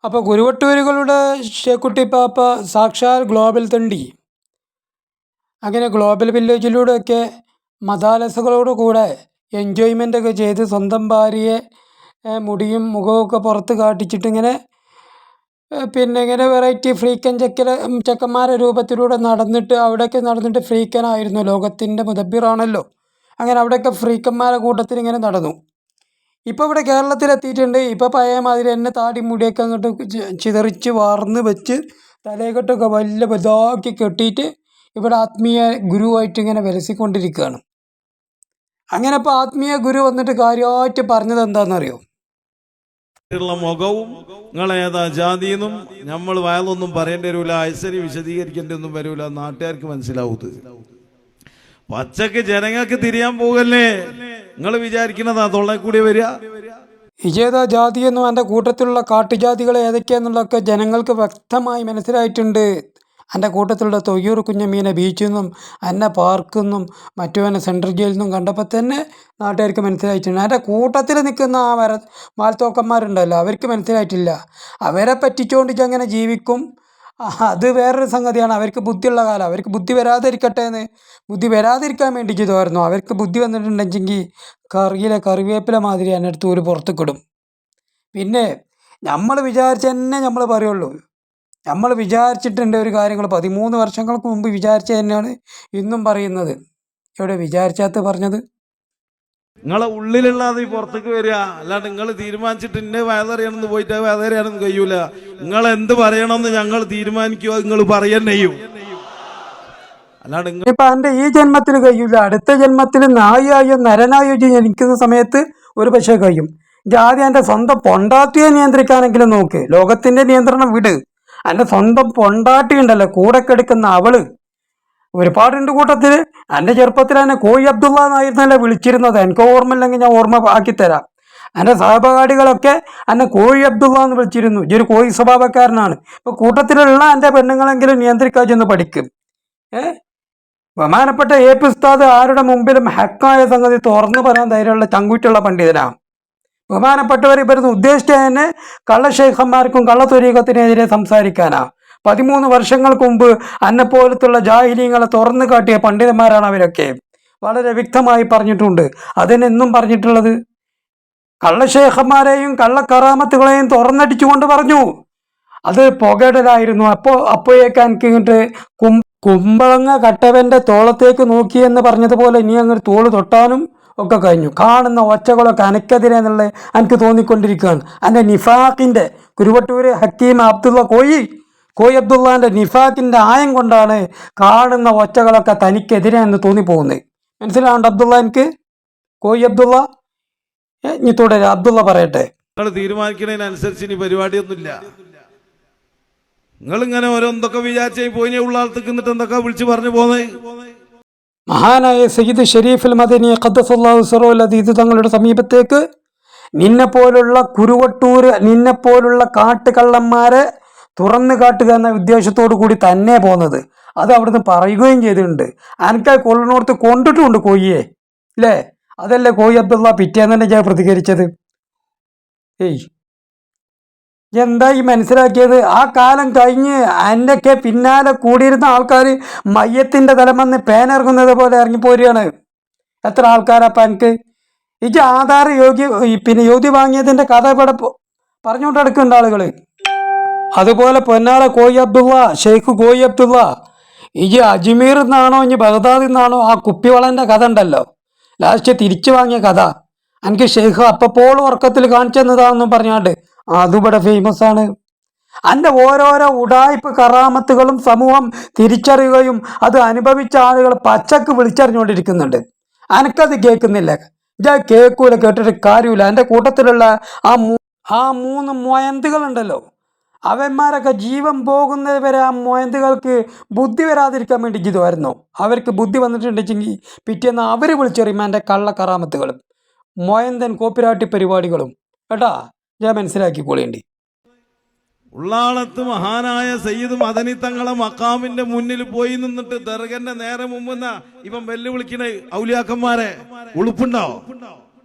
അപ്പോൾ കുരുവട്ടൂരുകളുടെ ഷേക്കുട്ടി പാപ്പ സാക്ഷാൽ ഗ്ലോബൽ തണ്ടി. അങ്ങനെ ഗ്ലോബൽ വില്ലേജിലൂടെയൊക്കെ മതാലസകളോടുകൂടെ എൻജോയ്മെൻ്റൊക്കെ ചെയ്ത് സ്വന്തം ഭാര്യയെ മുടിയും മുഖമൊക്കെ പുറത്ത് കാട്ടിച്ചിട്ടിങ്ങനെ ഇങ്ങനെ വെറൈറ്റി ഫ്രീക്കൻ ചെക്കന്മാരെ രൂപത്തിലൂടെ നടന്നിട്ട് അവിടെയൊക്കെ നടന്നിട്ട് ഫ്രീക്കനായിരുന്നു. ലോകത്തിൻ്റെ മുദബ്ബിറാണല്ലോ. അങ്ങനെ അവിടെയൊക്കെ ഫ്രീക്കന്മാരെ കൂട്ടത്തിൽ ഇങ്ങനെ നടന്നു. ഇപ്പോൾ ഇവിടെ കേരളത്തിലെത്തിയിട്ടുണ്ട്. ഇപ്പോൾ പഴയ മാതിരി തന്നെ താടി മുടിയൊക്കെ അങ്ങോട്ട് ചിതറിച്ച് വാർന്ന് വെച്ച് തലയെക്കെട്ടൊക്കെ വലിയ വലുതാക്കി കെട്ടിയിട്ട് ഇവിടെ ആത്മീയ ഗുരുവായിട്ട് ഇങ്ങനെ വിലസിക്കൊണ്ടിരിക്കുകയാണ്. അങ്ങനെ ഇപ്പോൾ ആത്മീയ ഗുരു വന്നിട്ട് കാര്യമായിട്ട് പറഞ്ഞത് എന്താണെന്നറിയോ? മുഖവും നിങ്ങളേതാ ജാതിയെന്നും നമ്മൾ വയലൊന്നും പറയേണ്ടി വരില്ല, ഐശ്വര്യം വിശദീകരിക്കേണ്ടി ഒന്നും വരില്ല, നാട്ടുകാർക്ക് മനസ്സിലാവൂത്. പച്ചക്ക് ജനങ്ങൾക്ക് തിരിയാൻ പോകല്ലേ? നിങ്ങൾ വിചാരിക്കുന്നതാ തൊള്ളേ കൂടി വരിക? ഇജേതാ ജാതിയെന്നും എൻ്റെ കൂട്ടത്തിലുള്ള കാട്ടുജാതികൾ ഏതൊക്കെയാണെന്നുള്ളതൊക്കെ ജനങ്ങൾക്ക് വ്യക്തമായി മനസ്സിലായിട്ടുണ്ട്. എൻ്റെ കൂട്ടത്തിലുള്ള തൊയ്യൂർ കുഞ്ഞമ്മീനെ ബീച്ചിൽ നിന്നും എന്നെ പാർക്കിൽ നിന്നും മറ്റുവനെ സെൻട്രൽ ജയിലിൽ നിന്നും കണ്ടപ്പോൾ തന്നെ നാട്ടുകാർക്ക് മനസ്സിലായിട്ടുണ്ട്. എൻ്റെ കൂട്ടത്തിൽ നിൽക്കുന്ന ആ മാൽത്തോക്കന്മാരുണ്ടല്ലോ, അവർക്ക് മനസ്സിലായിട്ടില്ല. അവരെ പറ്റിച്ചുകൊണ്ട് അങ്ങനെ ജീവിക്കും, അത് വേറൊരു സംഗതിയാണ്. അവർക്ക് ബുദ്ധിയുള്ള കാലം, അവർക്ക് ബുദ്ധി വരാതിരിക്കട്ടെ എന്ന്, ബുദ്ധി വരാതിരിക്കാൻ വേണ്ടി ചെയ്തുമായിരുന്നു. അവർക്ക് ബുദ്ധി വന്നിട്ടുണ്ടെങ്കിൽ കറിയിലെ കറിവേപ്പില മാതിരി എൻ്റെ അടുത്ത് ഒരു പുറത്തേക്കിടും. പിന്നെ നമ്മൾ വിചാരിച്ച തന്നെ നമ്മൾ പറയുള്ളൂ. നമ്മൾ വിചാരിച്ചിട്ടുണ്ട് ഒരു കാര്യങ്ങൾ 13 വർഷങ്ങൾക്ക് മുമ്പ് വിചാരിച്ച തന്നെയാണ് ഇന്നും പറയുന്നത്. എവിടെ വിചാരിച്ചാത്ത പറഞ്ഞത്? നിങ്ങളെ ഉള്ളിലുള്ളത് പുറത്തേക്ക് വരിക, അല്ലാണ്ട് നിങ്ങൾ തീരുമാനിച്ചിട്ട് ഇന്നെ വയതറിയണമെന്ന് പോയിട്ട് വയതറിയാനൊന്നും കഴിയൂല. നിങ്ങൾ എന്ത് പറയണമെന്ന് ഞങ്ങൾ തീരുമാനിക്കുക, നിങ്ങൾ പറയന്നെയും. അല്ലാണ്ട് ഇപ്പൊ എൻ്റെ ഈ ജന്മത്തിൽ കഴിയൂല, അടുത്ത ജന്മത്തിൽ നായായോ നരനായോ ജനിക്കുന്ന സമയത്ത് ഒരു പക്ഷേ കഴിയും. ജാതി എൻ്റെ സ്വന്തം പൊണ്ടാട്ടിയെ നിയന്ത്രിക്കാനെങ്കിലും നോക്ക്. ലോകത്തിന്റെ നിയന്ത്രണം വിട്. എൻ്റെ സ്വന്തം പൊണ്ടാട്ടി ഉണ്ടല്ലോ, കൂടെ കിടക്കുന്ന അവള് ഒരുപാടുണ്ട് കൂട്ടത്തിൽ. എൻ്റെ ചെറുപ്പത്തിൽ എന്നെ കോയി അബ്ദുള്ള എന്നായിരുന്നല്ലേ വിളിച്ചിരുന്നത്. എനിക്ക് ഓർമ്മയില്ലെങ്കിൽ ഞാൻ ഓർമ്മ ആക്കിത്തരാം. എൻ്റെ സഹപാഠികളൊക്കെ എന്നെ കോഴി അബ്ദുള്ള എന്ന് വിളിച്ചിരുന്നു. ഈ ഒരു കോഴി സ്വഭാവക്കാരനാണ്. ഇപ്പോൾ കൂട്ടത്തിലുള്ള എൻ്റെ പെണ്ണുങ്ങളെങ്കിലും നിയന്ത്രിക്കാൻ ചെന്ന് പഠിക്കും. ബഹുമാനപ്പെട്ട എ.പി. ഉസ്താദ് ആരുടെ മുമ്പിലും ഹക്കായ സംഗതി തുറന്നു പറയാൻ ധൈര്യമുള്ള ചങ്കൂറ്റുള്ള പണ്ഡിതനാണ്. ബഹുമാനപ്പെട്ടവർ ഇവരുന്ന് ഉദ്ദേശിച്ച തന്നെ കള്ളശേഖന്മാർക്കും കള്ളത്വരീകത്തിനെതിരെ സംസാരിക്കാനാണ്. 13 വർഷങ്ങൾക്ക് മുമ്പ് അന്നെപ്പോലത്തുള്ള ജാഹിലീങ്ങളെ തുറന്നു കാട്ടിയ പണ്ഡിതന്മാരാണ് അവരൊക്കെ. വളരെ വ്യക്തമായി പറഞ്ഞിട്ടുണ്ട്. അതിനെന്നും പറഞ്ഞിട്ടുള്ളത് കള്ളശേഖന്മാരെയും കള്ളക്കറാമത്തുകളെയും തുറന്നടിച്ചുകൊണ്ട് പറഞ്ഞു. അത് പുകയിടലായിരുന്നു. അപ്പോഴേക്ക് എനിക്ക് ഇങ്ങോട്ട് കുമ്പളങ്ങ കട്ടവൻ്റെ തോളത്തേക്ക് നോക്കിയെന്ന് പറഞ്ഞതുപോലെ ഇനി അങ്ങ് തോള് തൊട്ടാനും ഒക്കെ കഴിഞ്ഞു. കാണുന്ന ഒച്ചകളൊക്കെ അനക്കെതിരെ എന്നുള്ളത് എനിക്ക് തോന്നിക്കൊണ്ടിരിക്കുകയാണ്. എൻ്റെ നിഫാഖിൻ്റെ കുരുവട്ടൂര് ഹക്കീം അബ്ദുള്ള കോയി അബ്ദുള്ളാൻ്റെ നിഫാഖിൻ്റെ ആയം കൊണ്ടാണ് കാണുന്ന ഒച്ചകളൊക്കെ തനിക്കെതിരെ എന്ന് തോന്നിപ്പോകുന്നത്. മനസ്സിലാവുണ്ട് അബ്ദുള്ള? എനിക്ക് കോയി അബ്ദുള്ള ഇനി തുടരെ അബ്ദുള്ള പറയട്ടെ. നിങ്ങൾ തീരുമാനിക്കുന്നതിനനുസരിച്ച് ഇനി പരിപാടിയൊന്നുമില്ല. നിങ്ങളിങ്ങനെ ഓരോ എന്തൊക്കെ വിചാരിച്ചു പോയി ഉള്ള ആളത്തേക്ക് എന്നിട്ട് എന്തൊക്കെ വിളിച്ച് പറഞ്ഞു പോന്നേ? മഹാനായ സയ്യിദ് ഷരീഫുൽ മദനി ഖദ്ദസല്ലാഹു സിറഹുൽ അദീദ് തങ്ങളുടെ സമീപത്തേക്ക് നിന്നെപ്പോലുള്ള കുരുവട്ടൂര്, നിന്നെപ്പോലുള്ള കാട്ടുകള്ളന്മാരെ തുറന്നു കാട്ടുക എന്ന ഉദ്ദേശത്തോടു കൂടി തന്നെ പോകുന്നത്. അത് അവിടുന്ന് പറയുകയും ചെയ്തിട്ടുണ്ട്. അനക്കായി കൊള്ളിനോർത്ത് കൊണ്ടിട്ടുമുണ്ട് കോയിയെ, അല്ലേ? അതല്ലേ കോയി അബ്ദുള്ള പിറ്റേന്ന് തന്നെ ഞാൻ പ്രതികരിച്ചത്. എന്തായി മനസ്സിലാക്കിയത്? ആ കാലം കഴിഞ്ഞ് എൻ്റെയൊക്കെ പിന്നാലെ കൂടിയിരുന്ന ആൾക്കാർ മയ്യത്തിൻ്റെ തലമെന്ന് പേനിറങ്ങുന്നത് പോലെ ഇറങ്ങിപ്പോരുകയാണ്. എത്ര ആൾക്കാരപ്പം എനിക്ക് ഇത് ആധാർ യോഗ്യ വാങ്ങിയതിൻ്റെ കഥ ഇവിടെ പറഞ്ഞുകൊണ്ട് നടക്കുന്നുണ്ട് ആളുകൾ. അതുപോലെ പൊന്നാല കോയി അബ്ദുള്ള, ഷെയ്ഖ് കോയി അബ്ദുള്ള, ഇജ് അജ്മീറിൽ നിന്നാണോ ഇനി ബഗ്ദാദിൽ നിന്നാണോ ആ കുപ്പിവളൻ്റെ കഥ ഉണ്ടല്ലോ, ലാസ്റ്റ് തിരിച്ചു വാങ്ങിയ കഥ എനിക്ക് ഷെയ്ഖ് അപ്പപ്പോഴും ഉറക്കത്തിൽ കാണിച്ചെന്നതാണെന്നും പറഞ്ഞാണ്ട് അതിവിടെ ഫേമസ് ആണ്. എൻ്റെ ഓരോരോ ഉടായ്പ കറാമത്തുകളും സമൂഹം തിരിച്ചറിയുകയും അത് അനുഭവിച്ച ആളുകൾ പച്ചക്ക് വിളിച്ചറിഞ്ഞുകൊണ്ടിരിക്കുന്നുണ്ട്. എനിക്കത് കേൾക്കുന്നില്ല. ഞാൻ കേൾക്കൂല, കേട്ടിട്ട് കാര്യമില്ല. എൻ്റെ കൂട്ടത്തിലുള്ള ആ 3 മൊയന്തുകളുണ്ടല്ലോ, അവന്മാരൊക്കെ ജീവൻ പോകുന്നത് വരെ ആ മൊയന്തുകൾക്ക് ബുദ്ധി വരാതിരിക്കാൻ വേണ്ടി ചെയ്തുമായിരുന്നു. അവർക്ക് ബുദ്ധി വന്നിട്ടുണ്ടെങ്കിൽ പിറ്റേന്ന് അവർ വിളിച്ചറിയും എൻ്റെ കള്ളക്കറാമത്തുകളും മൊയന്തൻ കോപ്പിരാട്ടി പരിപാടികളും. കേട്ടാ, ഞാൻ മനസ്സിലാക്കിക്കോളേണ്ടി. ഉള്ളാളത്ത് മഹാനായ സയ്യിദ് മദനി തങ്ങളെ മക്കാമിന്റെ മുന്നിൽ പോയി നിന്നിട്ട് ദർഗന്റെ നേരെ മുമ്പ് ഇവൻ വെല്ലുവിളിക്കണ ഔലിയാക്കന്മാരെ ഉളുപ്പുണ്ടോ?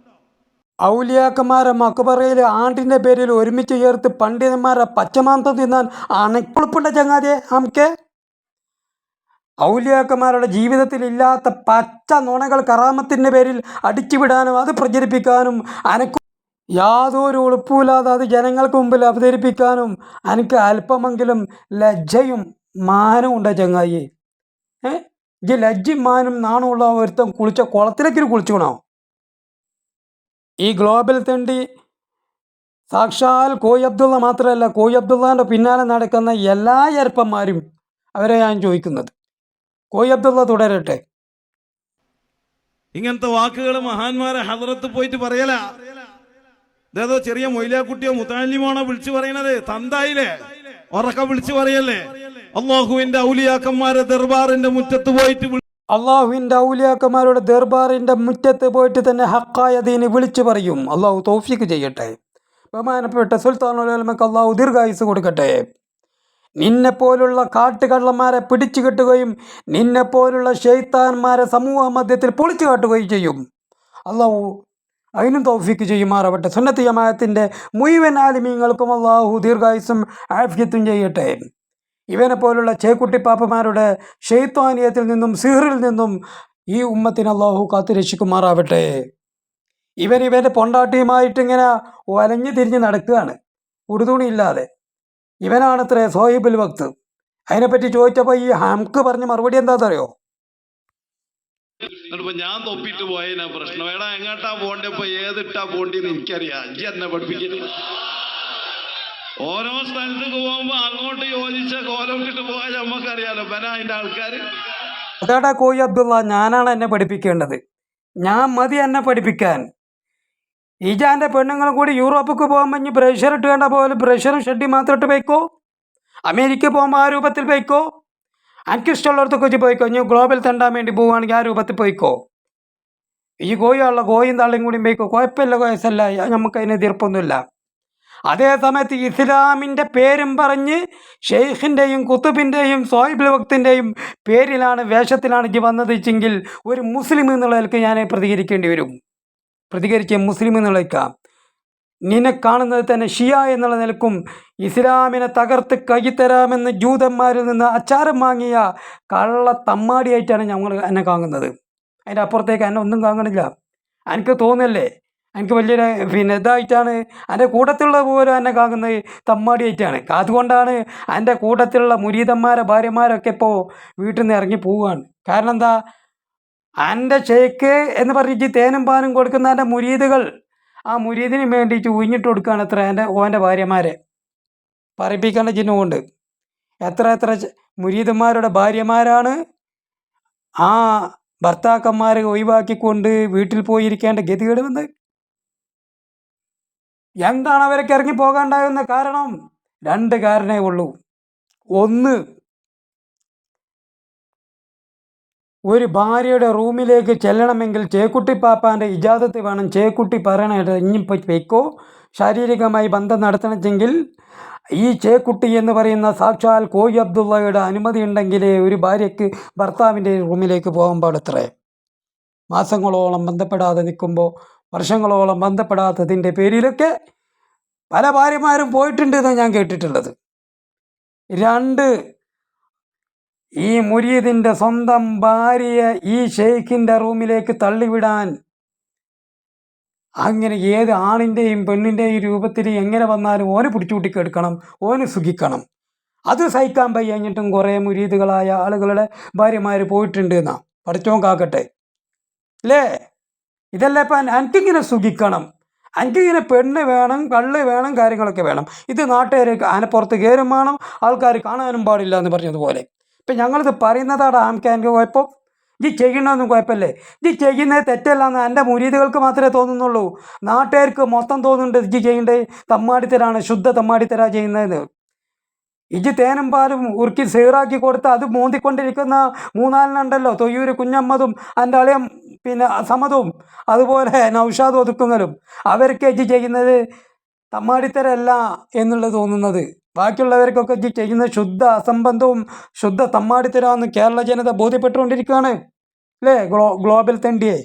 ഔലിയാക്കന്മാരെ മക്ബറയിൽ ആണ്ടിൻ്റെ പേരിൽ ഒരുമിച്ച് ചേർത്ത് പണ്ഡിതന്മാരെ പച്ചമാംസം തിന്നാൻ അണക്കുളിപ്പുണ്ട ചങ്ങാതിയെ നമുക്ക്. ഔലിയാക്കന്മാരുടെ ജീവിതത്തിൽ ഇല്ലാത്ത പച്ച നുണകൾ കറാമത്തിൻ്റെ പേരിൽ അടിച്ചുവിടാനും അത് പ്രചരിപ്പിക്കാനും അനക്ക് യാതൊരു ഉളുപ്പുമില്ലാതെ അത് ജനങ്ങൾക്ക് മുമ്പിൽ അവതരിപ്പിക്കാനും എനിക്ക് അല്പമെങ്കിലും ലജ്ജയും മാനവും ഉണ്ട് ചങ്ങായി. ഈ ലജ്ജയും മാനും നാണമുള്ള ഒരുത്തം കുളിച്ച കുളത്തിലേക്ക് കുളിച്ചുകൊണോ? ഈ ഗ്ലോബൽ തെണ്ടി സാക്ഷാൽ കോയി അബ്ദുള്ള മാത്രമല്ല, കോയി അബ്ദുള്ളാൻ്റെ പിന്നാലെ നടക്കുന്ന എല്ലാ എരപ്പന്മാരും അവരെ ഞാൻ ചോദിക്കുന്നത്, കോയി അബ്ദുള്ള തുടരട്ടെ. ഇങ്ങനത്തെ വാക്കുകൾ മഹാന്മാരെ ഹദ്റത്ത് പോയിട്ട് പറയല. ഇതേതോ ചെറിയ മൊയിലാക്കുട്ടിയോ മുത്താലിമാണോ വിളിച്ചു പറയണത്? തന്തായില്ലേ ഉറക്ക വിളിച്ചു പറയല്ലേ? അള്ളാഹുവിന്റെ ഔലിയാക്കന്മാരെ ദർബാറിന്റെ മുറ്റത്ത് പോയിട്ട് അള്ളാഹുവിൻ്റെ ഔലിയാക്കന്മാരുടെ ദർബാറിൻ്റെ മുറ്റത്ത് പോയിട്ട് തന്നെ ഹക്കായ ദീന് വിളിച്ചു പറയും. അള്ളാഹു തൗഫീഖ് ചെയ്യട്ടെ. ബഹുമാനപ്പെട്ട സുൽത്താനുൽ ഉലമക്ക് അള്ളാഹു ദീർഘായുസ് കൊടുക്കട്ടെ. നിന്നെപ്പോലുള്ള കാട്ടുകള്ളന്മാരെ പിടിച്ചു കെട്ടുകയും നിന്നെപ്പോലുള്ള ശൈത്താന്മാരെ സമൂഹ മധ്യത്തിൽ പൊളിച്ചു കാട്ടുകയും ചെയ്യും. അള്ളാഹു അതിനും തൗഫീഖ് ചെയ്യുമാറാവട്ടെ. സുന്നത്ത് ജമാഅത്തിൻ്റെ മുഴുവൻ ആലിമീങ്ങൾക്കും അള്ളാഹു ദീർഘായുസും ആഫിയത്തും ചെയ്യട്ടെ. ഇവനെ പോലുള്ള ചേക്കുട്ടിപ്പാപ്പമാരുടെ ശൈത്വാനിയത്തിൽ നിന്നും സിഹറിൽ നിന്നും ഈ ഉമ്മത്തിന് അള്ളാഹു കാത്തുരക്ഷിക്കുമാറാവട്ടെ. ഇവൻ്റെ പൊണ്ടാട്ടിയുമായിട്ടിങ്ങനെ വലഞ്ഞു തിരിഞ്ഞ് നടക്കുകയാണ് ഉടുതുണിയില്ലാതെ. ഇവനാണത്രേ സോഹിബുൽ വക്ത്. അതിനെപ്പറ്റി ചോദിച്ചപ്പോൾ ഈ ഹംക്ക് പറഞ്ഞ മറുപടി എന്താണെന്നറിയോ? ഞാൻ തൊപ്പിട്ട് പോയതിനാ പ്രശ്നം. എടാ എങ്ങോട്ടാ പോണ്ടേ, ഇപ്പൊ ഏതിട്ടാ പോണ്ടെന്ന് എനിക്കറിയാം. ഇജ്ജ് എന്നെ പഠിപ്പിക്കല്. ഓരോ സ്ഥലത്തേക്ക് പോകുമ്പോ അങ്ങോട്ട് യോജിച്ച കോലം ഇട്ടിട്ട് പോയാൽ നമ്മക്കറിയാലോ അതിന്റെ ആൾക്കാര്. അതാടാ കോയി അബ്ദുള്ള, ഞാനാണ് എന്നെ പഠിപ്പിക്കേണ്ടത്. ഞാൻ മതി എന്നെ പഠിപ്പിക്കാൻ. ഈജാൻ്റെ പെണ്ണുങ്ങളും കൂടി യൂറോപ്പിക്ക് പോകുമ്പോൾ ഇനി ബ്രഷർ ഇട്ട് വേണ്ട പോലെ ബ്രഷറും ഷെഡി മാത്രം ഇട്ട് പോയിക്കോ. അമേരിക്ക പോകുമ്പോൾ ആ രൂപത്തിൽ പോയിക്കോ. എനിക്കിഷ്ടമുള്ളടത്തൊക്കെ വെച്ച് പോയിക്കോ. ഇനി ഗ്ലോബൽ തെണ്ടാൻ വേണ്ടി പോവുകയാണെങ്കിൽ ആ രൂപത്തിൽ പോയിക്കോ. ഈ കോയുള്ള കോയും തള്ളിയും കൂടിയും പോയിക്കോ. കുഴപ്പമില്ല, വയസ്സല്ല, നമുക്കതിന് എതിർപ്പൊന്നുമില്ല. അതേ സമയത്ത് ഇസ്ലാമിൻ്റെ പേരും പറഞ്ഞ് ഷെയ്ഖിൻ്റെയും കുത്തുബിൻ്റെയും സോഹിബുൽ വക്തിൻ്റെയും പേരിലാണ് വേഷത്തിലാണ് ഇജ്ജ് വന്നത് വെച്ചെങ്കിൽ ഒരു മുസ്ലിം എന്നുള്ള നിലയ്ക്ക് ഞാൻ പ്രതികരിക്കേണ്ടി വരും. പ്രതികരിച്ച് മുസ്ലിം എന്നുള്ളേക്കാം. നിന്നെ കാണുന്നത് തന്നെ ഷിയ എന്നുള്ള നിലക്കും ഇസ്ലാമിനെ തകർത്ത് കൈത്തരാമെന്ന് ജൂതന്മാരിൽ നിന്ന് അച്ചാരം വാങ്ങിയ കള്ള തമ്മാടിയായിട്ടാണ് ഞങ്ങൾ എന്നെ കാണുന്നത്. അതിൻ്റെ അപ്പുറത്തേക്ക് എന്നെ ഒന്നും കാണണില്ല. എനിക്ക് തോന്നല്ലേ എനിക്ക് വലിയ ഇതായിട്ടാണ് എൻ്റെ കൂട്ടത്തിലുള്ള പോലും എന്നെ കാണുന്നത് തമ്മാടിയായിട്ടാണ്. അതുകൊണ്ടാണ് എൻ്റെ കൂട്ടത്തിലുള്ള മുരീദന്മാരെ ഭാര്യമാരൊക്കെ ഇപ്പോൾ വീട്ടിൽ നിന്ന് ഇറങ്ങി പോവുകയാണ്. കാരണം എന്താ, എൻ്റെ ഷെയ്ക്ക് എന്ന് പറഞ്ഞിട്ട് തേനും പാനും കൊടുക്കുന്ന എൻ്റെ മുരീദുകൾ ആ മുരീദിന് വേണ്ടിയിട്ട് ഉഴിഞ്ഞിട്ട് കൊടുക്കുകയാണ് എത്ര ഓൻ്റെ ഭാര്യമാരെ. പറയിപ്പിക്കേണ്ട ചിഹ്നമുണ്ട്. എത്ര മുരീദന്മാരുടെ ഭാര്യമാരാണ് ആ ഭർത്താക്കന്മാരെ ഒഴിവാക്കിക്കൊണ്ട് വീട്ടിൽ പോയിരിക്കേണ്ട ഗതികേട് വന്ന്. എന്താണ് അവരൊക്കെ ഇറങ്ങി പോകാണ്ടാകുന്ന കാരണം? 2 കാരണമേ ഉള്ളൂ. ഒന്ന്, ഒരു ഭാര്യയുടെ റൂമിലേക്ക് ചെല്ലണമെങ്കിൽ ചേക്കുട്ടിപ്പാപ്പാൻ്റെ ഇജാസത്ത് വേണം. ചേക്കുട്ടി പറയണേട്ട് ഇനിയിപ്പോൾ വെക്കോ ശാരീരികമായി ബന്ധം നടത്തണമെങ്കിൽ ഈ ചേക്കുട്ടി എന്ന് പറയുന്ന സാക്ഷാൽ കോയി അബ്ദുള്ളയുടെ അനുമതി ഉണ്ടെങ്കിലേ ഒരു ഭാര്യയ്ക്ക് ഭർത്താവിൻ്റെ റൂമിലേക്ക് പോകാൻ പാടത്രേ. മാസങ്ങളോളം ബന്ധപ്പെടാതെ നിൽക്കുമ്പോൾ, വർഷങ്ങളോളം ബന്ധപ്പെടാത്തതിൻ്റെ പേരിലൊക്കെ പല ഭാര്യമാരും പോയിട്ടുണ്ട് എന്നാണ് ഞാൻ കേട്ടിട്ടുള്ളത്. 2, ഈ മുരീദിൻ്റെ സ്വന്തം ഭാര്യയെ ഈ ഷെയ്ഖിൻ്റെ റൂമിലേക്ക് തള്ളിവിടാൻ അങ്ങനെ ഏത് ആണിൻ്റെയും പെണ്ണിൻ്റെയും രൂപത്തിൽ എങ്ങനെ വന്നാലും ഓന് പിടിച്ചുകൂട്ടിക്കെടുക്കണം, ഓന് സുഖിക്കണം. അത് സഹിക്കാൻ കഴിഞ്ഞിട്ടും കുറേ മുരീദുകളായ ആളുകളുടെ ഭാര്യമാർ പോയിട്ടുണ്ട് എന്നാ. പഠിച്ചോൻ കാക്കട്ടെ അല്ലേ? ഇതല്ലേ ഇപ്പം എനിക്കിങ്ങനെ സുഖിക്കണം, എനിക്കിങ്ങനെ പെണ്ണ് വേണം, കള്ള് വേണം, കാര്യങ്ങളൊക്കെ വേണം. ഇത് നാട്ടുകാർ ആനപ്പുറത്ത് കയറും വേണം, ആൾക്കാർ കാണാനും പാടില്ല എന്ന് പറഞ്ഞതുപോലെ. ഇപ്പം ഞങ്ങളിത് പറയുന്നതാണ് ആംക്ക് എനിക്ക് കുഴപ്പം. ഇത് ചെയ്യണമെന്നും കുഴപ്പമില്ലേ? ഇത് ചെയ്യുന്നത് തെറ്റല്ലാന്ന് എൻ്റെ മുരീദുകൾക്ക് മാത്രമേ തോന്നുന്നുള്ളൂ. നാട്ടുകാർക്ക് മൊത്തം തോന്നുന്നുണ്ട് ഇത് ചെയ്യേണ്ടത് തമ്മാടിത്തരാണ്, ശുദ്ധ തമ്മാടിത്തരാ ചെയ്യുന്നതെന്ന്. ഇജ് തേനും പാലും ഉറുക്കി സീറാക്കി കൊടുത്ത് അത് മോന്തിക്കൊണ്ടിരിക്കുന്ന 3-4 തൊയ്യൂർ കുഞ്ഞമ്മതും എൻ്റെ അളിയം സമതും അതുപോലെ നൗഷാദ് ഒതുക്കുങ്ങലും അവർക്ക് ഇജ് ചെയ്യുന്നത് തമ്മാടിത്തരല്ല എന്നുള്ളത് തോന്നുന്നത്. ബാക്കിയുള്ളവർക്കൊക്കെ ഇജ് ചെയ്യുന്ന ശുദ്ധ അസംബന്ധവും ശുദ്ധ തമ്മാടിത്തരാന്ന് കേരള ജനത ബോധ്യപ്പെട്ടുകൊണ്ടിരിക്കുകയാണ് അല്ലേ? ഗ്ലോബൽ തെണ്ടിയെ